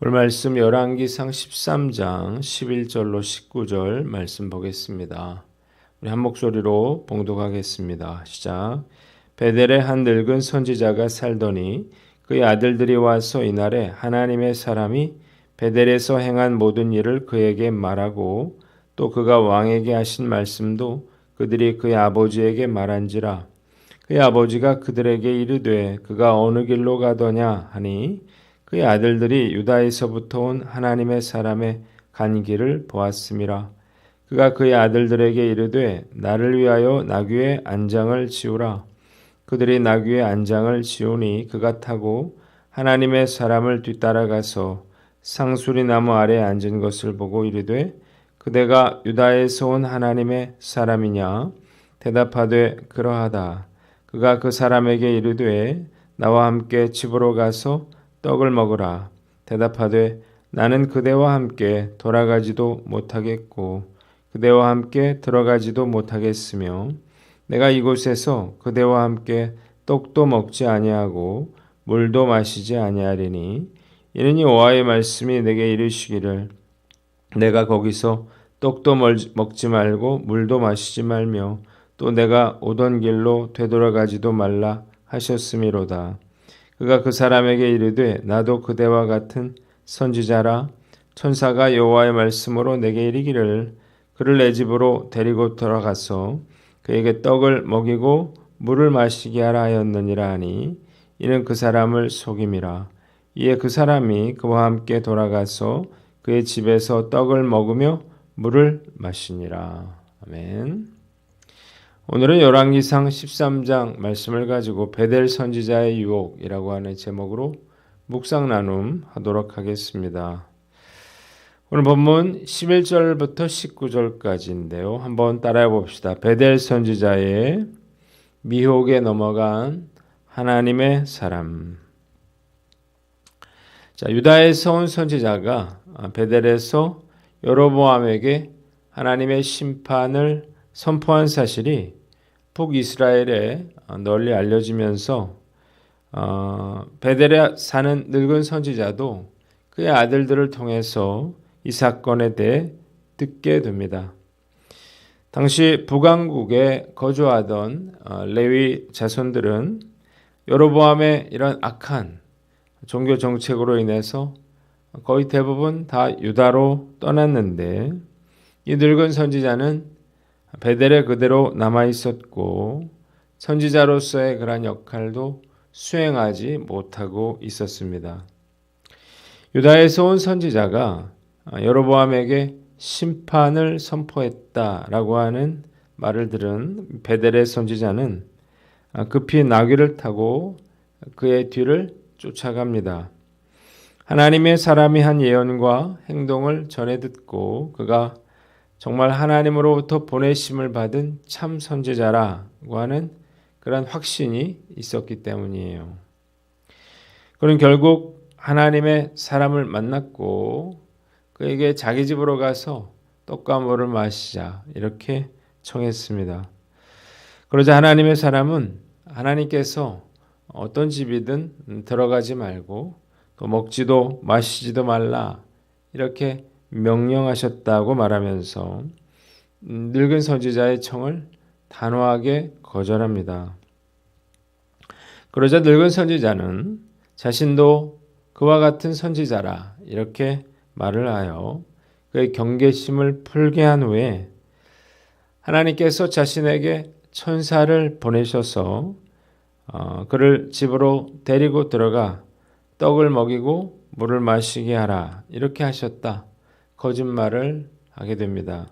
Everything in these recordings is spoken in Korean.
오늘 말씀 열왕기상 13장 11절로 19절 말씀 보겠습니다. 우리 한 목소리로 봉독하겠습니다. 시작. 베델에 한 늙은 선지자가 살더니 그의 아들들이 와서 이날에 하나님의 사람이 베델에서 행한 모든 일을 그에게 말하고 또 그가 왕에게 하신 말씀도 그들이 그의 아버지에게 말한지라. 그의 아버지가 그들에게 이르되 그가 어느 길로 가더냐 하니 그의 아들들이 유다에서부터 온 하나님의 사람의 간 길을 보았음이라. 그가 그의 아들들에게 이르되 나를 위하여 나귀의 안장을 지우라. 그들이 나귀의 안장을 지우니 그가 타고 하나님의 사람을 뒤따라가서 상수리 나무 아래에 앉은 것을 보고 이르되 그대가 유다에서 온 하나님의 사람이냐? 대답하되 그러하다. 그가 그 사람에게 이르되 나와 함께 집으로 가서 떡을 먹으라. 대답하되 나는 그대와 함께 돌아가지도 못하겠고 그대와 함께 들어가지도 못하겠으며 내가 이곳에서 그대와 함께 떡도 먹지 아니하고 물도 마시지 아니하리니 이는 여호와의 말씀이 내게 이르시기를 내가 거기서 떡도 먹지 말고 물도 마시지 말며 또 내가 오던 길로 되돌아가지도 말라 하셨음이로다. 그가 그 사람에게 이르되 나도 그대와 같은 선지자라. 천사가 여호와의 말씀으로 내게 이르기를 그를 내 집으로 데리고 돌아가서 그에게 떡을 먹이고 물을 마시게 하라 하였느니라 하니 이는 그 사람을 속임이라. 이에 그 사람이 그와 함께 돌아가서 그의 집에서 떡을 먹으며 물을 마시니라. 아멘. 오늘은 열왕기상 13장 말씀을 가지고 베델 선지자의 유혹이라고 하는 제목으로 묵상 나눔 하도록 하겠습니다. 오늘 본문 11절부터 19절까지인데요. 한번 따라해 봅시다. 베델 선지자의 미혹에 넘어간 하나님의 사람. 자, 유다에서 온 선지자가 베델에서 여로보암에게 하나님의 심판을 선포한 사실이 북이스라엘에 널리 알려지면서 베델에 사는 늙은 선지자도 그의 아들들을 통해서 이 사건에 대해 듣게 됩니다. 당시 북왕국에 거주하던 레위 자손들은 여로보암의 이런 악한 종교 정책으로 인해서 거의 대부분 다 유다로 떠났는데 이 늙은 선지자는 베델에 그대로 남아 있었고 선지자로서의 그러한 역할도 수행하지 못하고 있었습니다. 유다에서 온 선지자가 여로보암에게 심판을 선포했다라고 하는 말을 들은 베델의 선지자는 급히 나귀를 타고 그의 뒤를 쫓아갑니다. 하나님의 사람이 한 예언과 행동을 전해 듣고 그가 정말 하나님으로부터 보내심을 받은 참 선지자라고 하는 그런 확신이 있었기 때문이에요. 그는 결국 하나님의 사람을 만났고 그에게 자기 집으로 가서 떡과 물을 마시자 이렇게 청했습니다. 그러자 하나님의 사람은 하나님께서 어떤 집이든 들어가지 말고 또 먹지도 마시지도 말라 이렇게 명령하셨다고 말하면서 늙은 선지자의 청을 단호하게 거절합니다. 그러자 늙은 선지자는 자신도 그와 같은 선지자라 이렇게 말을 하여 그의 경계심을 풀게 한 후에 하나님께서 자신에게 천사를 보내셔서 그를 집으로 데리고 들어가 떡을 먹이고 물을 마시게 하라 이렇게 하셨다. 거짓말을 하게 됩니다.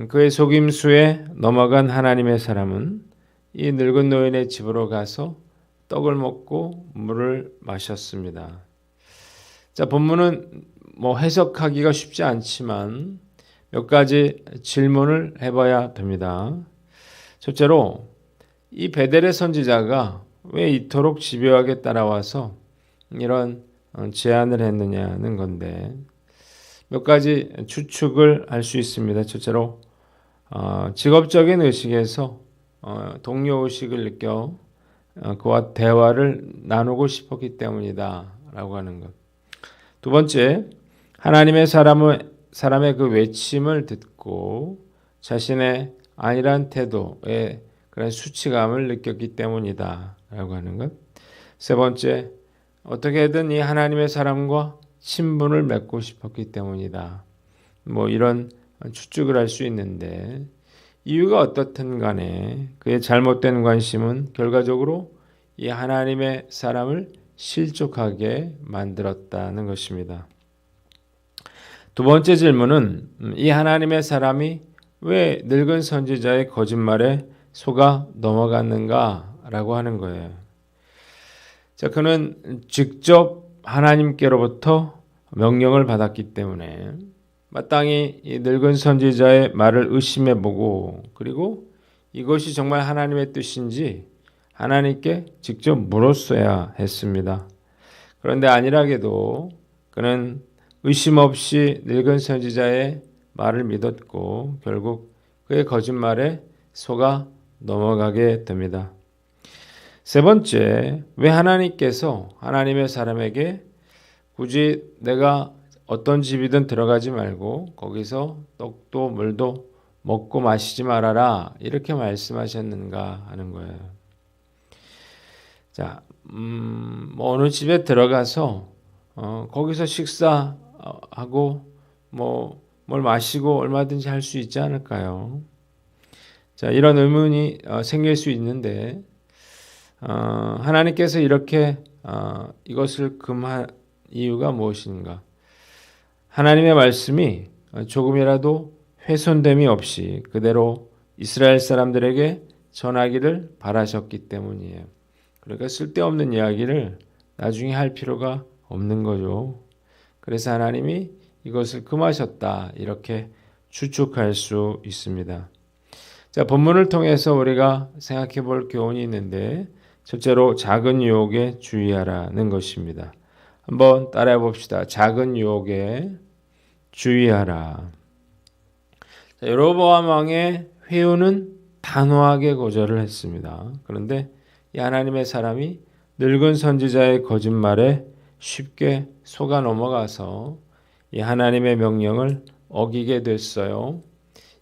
그의 속임수에 넘어간 하나님의 사람은 이 늙은 노인의 집으로 가서 떡을 먹고 물을 마셨습니다. 자, 본문은 해석하기가 쉽지 않지만 몇 가지 질문을 해봐야 됩니다. 첫째로 이 베델의 선지자가 왜 이토록 집요하게 따라와서 이런 제안을 했느냐는 건데 몇 가지 추측을 할 수 있습니다. 첫째로 직업적인 의식에서 동료의식을 느껴 그와 대화를 나누고 싶었기 때문이다 라고 하는 것. 두 번째, 사람의 그 외침을 듣고 자신의 안일한 태도에 그런 수치감을 느꼈기 때문이다 라고 하는 것. 세 번째, 어떻게든 이 하나님의 사람과 친분을 맺고 싶었기 때문이다. 이런 추측을 할 수 있는데, 이유가 어떻든 간에 그의 잘못된 관심은 결과적으로 이 하나님의 사람을 실족하게 만들었다는 것입니다. 두 번째 질문은 이 하나님의 사람이 왜 늙은 선지자의 거짓말에 속아 넘어갔는가라고 하는 거예요. 자, 그는 직접 하나님께로부터 명령을 받았기 때문에 마땅히 이 늙은 선지자의 말을 의심해보고, 그리고 이것이 정말 하나님의 뜻인지 하나님께 직접 물었어야 했습니다. 그런데 안일하게도 그는 의심 없이 늙은 선지자의 말을 믿었고 결국 그의 거짓말에 속아 넘어가게 됩니다. 세 번째, 왜 하나님께서 하나님의 사람에게 굳이 내가 어떤 집이든 들어가지 말고 거기서 떡도 물도 먹고 마시지 말아라 이렇게 말씀하셨는가 하는 거예요. 자, 어느 집에 들어가서 거기서 식사하고 뭘 마시고 얼마든지 할 수 있지 않을까요? 자, 이런 의문이 생길 수 있는데 하나님께서 이렇게 이것을 금한 이유가 무엇인가? 하나님의 말씀이 조금이라도 훼손됨이 없이 그대로 이스라엘 사람들에게 전하기를 바라셨기 때문이에요. 그러니까 쓸데없는 이야기를 나중에 할 필요가 없는 거죠. 그래서 하나님이 이것을 금하셨다 이렇게 추측할 수 있습니다. 자, 본문을 통해서 우리가 생각해 볼 교훈이 있는데 첫째로 작은 유혹에 주의하라는 것입니다. 한번 따라해 봅시다. 작은 유혹에 주의하라. 자, 여로보암 왕의 회유는 단호하게 거절을 했습니다. 그런데 이 하나님의 사람이 늙은 선지자의 거짓말에 쉽게 속아 넘어가서 이 하나님의 명령을 어기게 됐어요.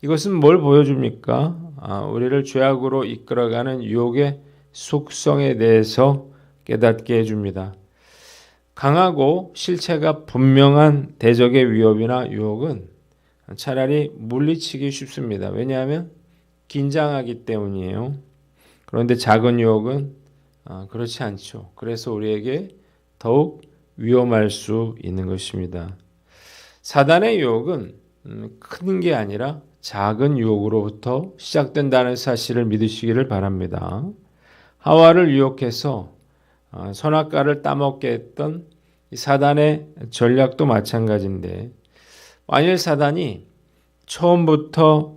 이것은 뭘 보여줍니까? 우리를 죄악으로 이끌어가는 유혹의 속성에 대해서 깨닫게 해줍니다. 강하고 실체가 분명한 대적의 위협이나 유혹은 차라리 물리치기 쉽습니다. 왜냐하면 긴장하기 때문이에요. 그런데 작은 유혹은 그렇지 않죠. 그래서 우리에게 더욱 위험할 수 있는 것입니다. 사단의 유혹은 큰 게 아니라 작은 유혹으로부터 시작된다는 사실을 믿으시기를 바랍니다. 하와를 유혹해서 선악과를 따먹게 했던 이 사단의 전략도 마찬가지인데, 만일 사단이 처음부터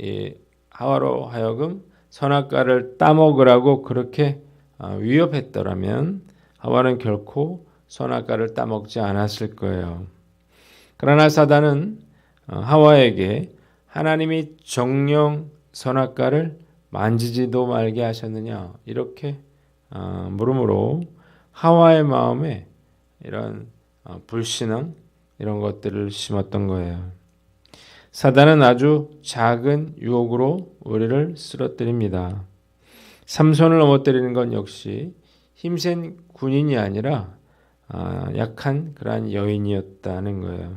이 하와로 하여금 선악과를 따먹으라고 그렇게 위협했더라면 하와는 결코 선악과를 따먹지 않았을 거예요. 그러나 사단은 하와에게 하나님이 정령 선악과를 만지지도 말게 하셨느냐 이렇게 물음으로 하와의 마음에 이런 불신앙 이런 것들을 심었던 거예요. 사단은 아주 작은 유혹으로 우리를 쓰러뜨립니다. 삼손을 넘어뜨리는 건 역시 힘센 군인이 아니라 약한 그러한 여인이었다는 거예요.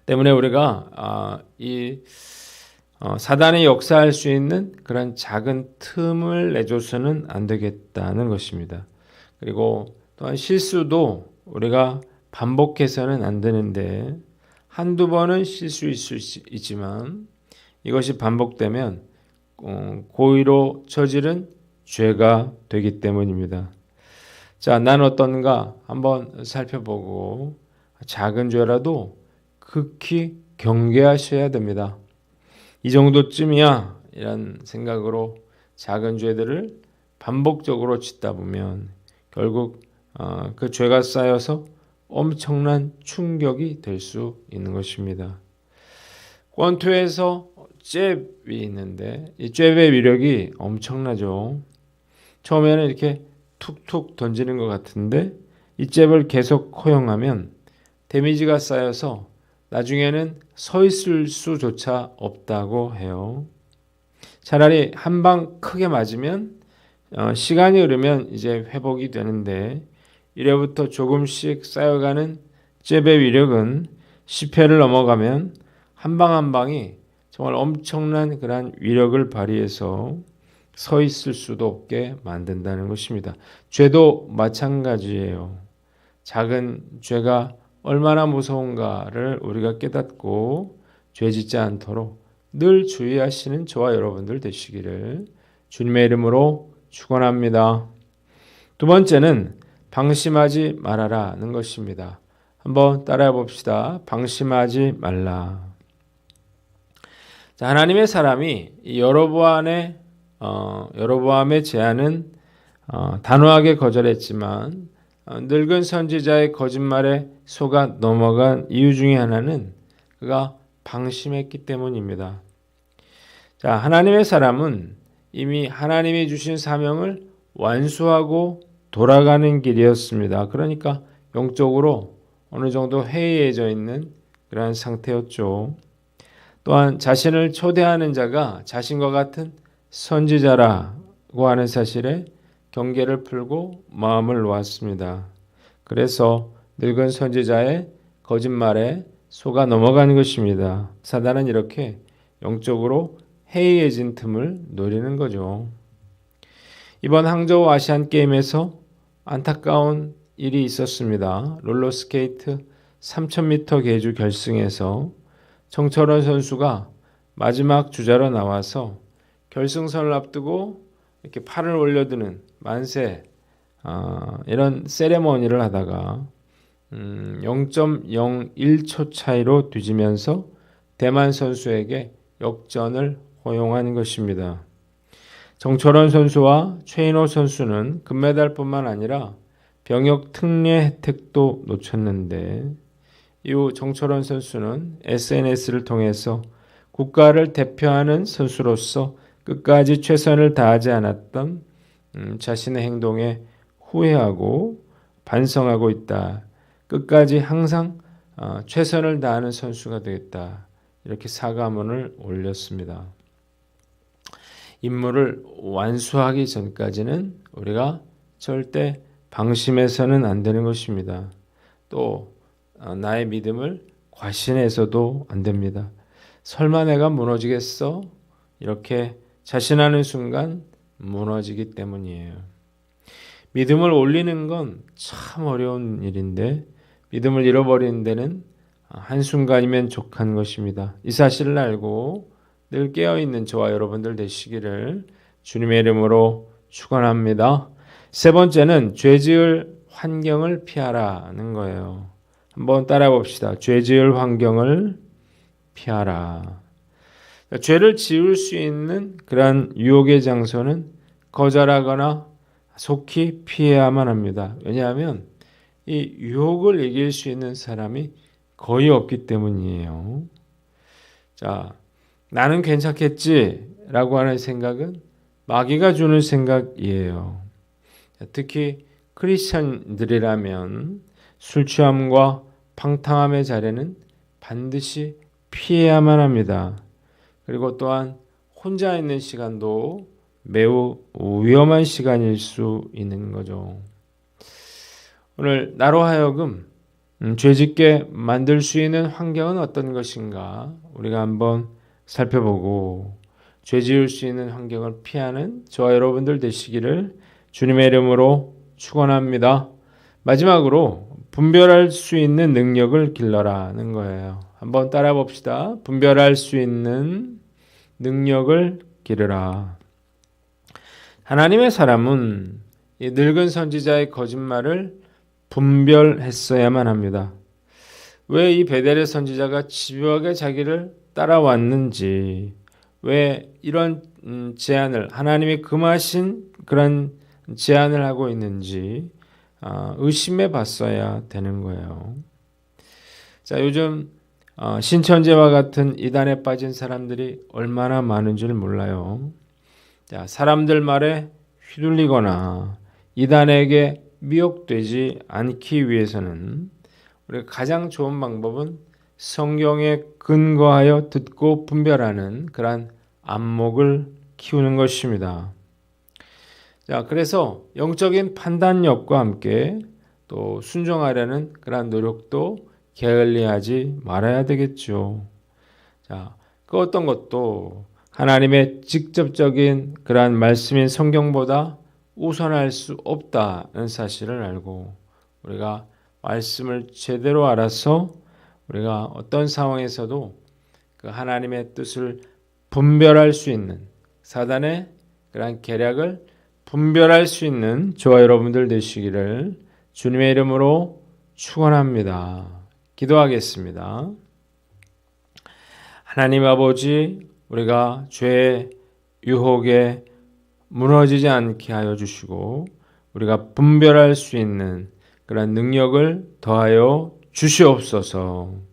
때문에 우리가 이 사단이 역사할 수 있는 그런 작은 틈을 내줘서는 안 되겠다는 것입니다. 그리고 또한 실수도 우리가 반복해서는 안 되는데 한두 번은 실수일 수 있지만 이것이 반복되면 고의로 저지른 죄가 되기 때문입니다. 자, 난 어떤가 한번 살펴보고 작은 죄라도 극히 경계하셔야 됩니다. 이 정도쯤이야 이런 생각으로 작은 죄들을 반복적으로 짓다 보면 결국 그 죄가 쌓여서 엄청난 충격이 될 수 있는 것입니다. 권투에서 잽이 있는데 이 잽의 위력이 엄청나죠. 처음에는 이렇게 툭툭 던지는 것 같은데 이 잽을 계속 허용하면 데미지가 쌓여서 나중에는 서 있을 수조차 없다고 해요. 차라리 한 방 크게 맞으면 시간이 흐르면 이제 회복이 되는데 이래부터 조금씩 쌓여가는 잽의 위력은 10회를 넘어가면 한 방 한 방이 정말 엄청난 그러한 위력을 발휘해서 서 있을 수도 없게 만든다는 것입니다. 죄도 마찬가지예요. 작은 죄가 얼마나 무서운가를 우리가 깨닫고 죄 짓지 않도록 늘 주의하시는 저와 여러분들 되시기를 주님의 이름으로 축원합니다. 두 번째는 방심하지 말아라는 것입니다. 한번 따라해 봅시다. 방심하지 말라. 자, 하나님의 사람이 여로보암의 제안은 단호하게 거절했지만 늙은 선지자의 거짓말에 속아 넘어간 이유 중에 하나는 그가 방심했기 때문입니다. 자, 하나님의 사람은 이미 하나님이 주신 사명을 완수하고 돌아가는 길이었습니다. 그러니까 영적으로 어느 정도 해이해져 있는 그러한 상태였죠. 또한 자신을 초대하는 자가 자신과 같은 선지자라고 하는 사실에 경계를 풀고 마음을 놓았습니다. 그래서 늙은 선지자의 거짓말에 속아 넘어간 것입니다. 사단은 이렇게 영적으로 해이해진 틈을 노리는 거죠. 이번 항저우 아시안 게임에서 안타까운 일이 있었습니다. 롤러스케이트 3000m 계주 결승에서 정철원 선수가 마지막 주자로 나와서 결승선을 앞두고 이렇게 팔을 올려드는 만세 이런 세레머니를 하다가 0.01초 차이로 뒤지면서 대만 선수에게 역전을 허용한 것입니다. 정철원 선수와 최인호 선수는 금메달뿐만 아니라 병역 특례 혜택도 놓쳤는데 이후 정철원 선수는 SNS를 통해서 국가를 대표하는 선수로서 끝까지 최선을 다하지 않았던 자신의 행동에 후회하고 반성하고 있다. 끝까지 항상 최선을 다하는 선수가 되겠다. 이렇게 사과문을 올렸습니다. 임무를 완수하기 전까지는 우리가 절대 방심해서는 안 되는 것입니다. 또 나의 믿음을 과신해서도 안 됩니다. 설마 내가 무너지겠어? 이렇게 자신하는 순간 무너지기 때문이에요. 믿음을 올리는 건 참 어려운 일인데 믿음을 잃어버리는 데는 한순간이면 족한 것입니다. 이 사실을 알고 늘 깨어있는 저와 여러분들 되시기를 주님의 이름으로 축원합니다. 세 번째는 죄 지을 환경을 피하라는 거예요. 한번 따라해 봅시다. 죄 지을 환경을 피하라. 죄를 지을 수 있는 그러한 유혹의 장소는 거절하거나 속히 피해야만 합니다. 왜냐하면 이 유혹을 이길 수 있는 사람이 거의 없기 때문이에요. 자, 나는 괜찮겠지라고 하는 생각은 마귀가 주는 생각이에요. 특히 크리스천들이라면 술 취함과 방탕함의 자리는 반드시 피해야만 합니다. 그리고 또한 혼자 있는 시간도 매우 위험한 시간일 수 있는 거죠. 오늘 나로 하여금 죄짓게 만들 수 있는 환경은 어떤 것인가 우리가 한번 살펴보고 죄 지을 수 있는 환경을 피하는 저와 여러분들 되시기를 주님의 이름으로 축원합니다. 마지막으로 분별할 수 있는 능력을 길러라는 거예요. 한번 따라 봅시다. 분별할 수 있는 능력을 기르라. 하나님의 사람은 이 늙은 선지자의 거짓말을 분별했어야만 합니다. 왜 이 베델의 선지자가 집요하게 자기를 따라왔는지, 왜 이런 제안을 하나님이 금하신 그런 제안을 하고 있는지 의심해 봤어야 되는 거예요. 자, 요즘 신천지와 같은 이단에 빠진 사람들이 얼마나 많은 줄 몰라요. 자, 사람들 말에 휘둘리거나 이단에게 미혹되지 않기 위해서는 우리가 가장 좋은 방법은 성경에 근거하여 듣고 분별하는 그러한 안목을 키우는 것입니다. 자, 그래서 영적인 판단력과 함께 또 순종하려는 그러한 노력도 게을리하지 말아야 되겠죠. 자, 그 어떤 것도 하나님의 직접적인 그러한 말씀인 성경보다 우선할 수 없다는 사실을 알고 우리가 말씀을 제대로 알아서 우리가 어떤 상황에서도 그 하나님의 뜻을 분별할 수 있는 사단의 그러한 계략을 분별할 수 있는 저와 여러분들 되시기를 주님의 이름으로 축원합니다. 기도하겠습니다. 하나님 아버지, 우리가 죄의 유혹에 무너지지 않게 하여 주시고 우리가 분별할 수 있는 그런 능력을 더하여 주시옵소서.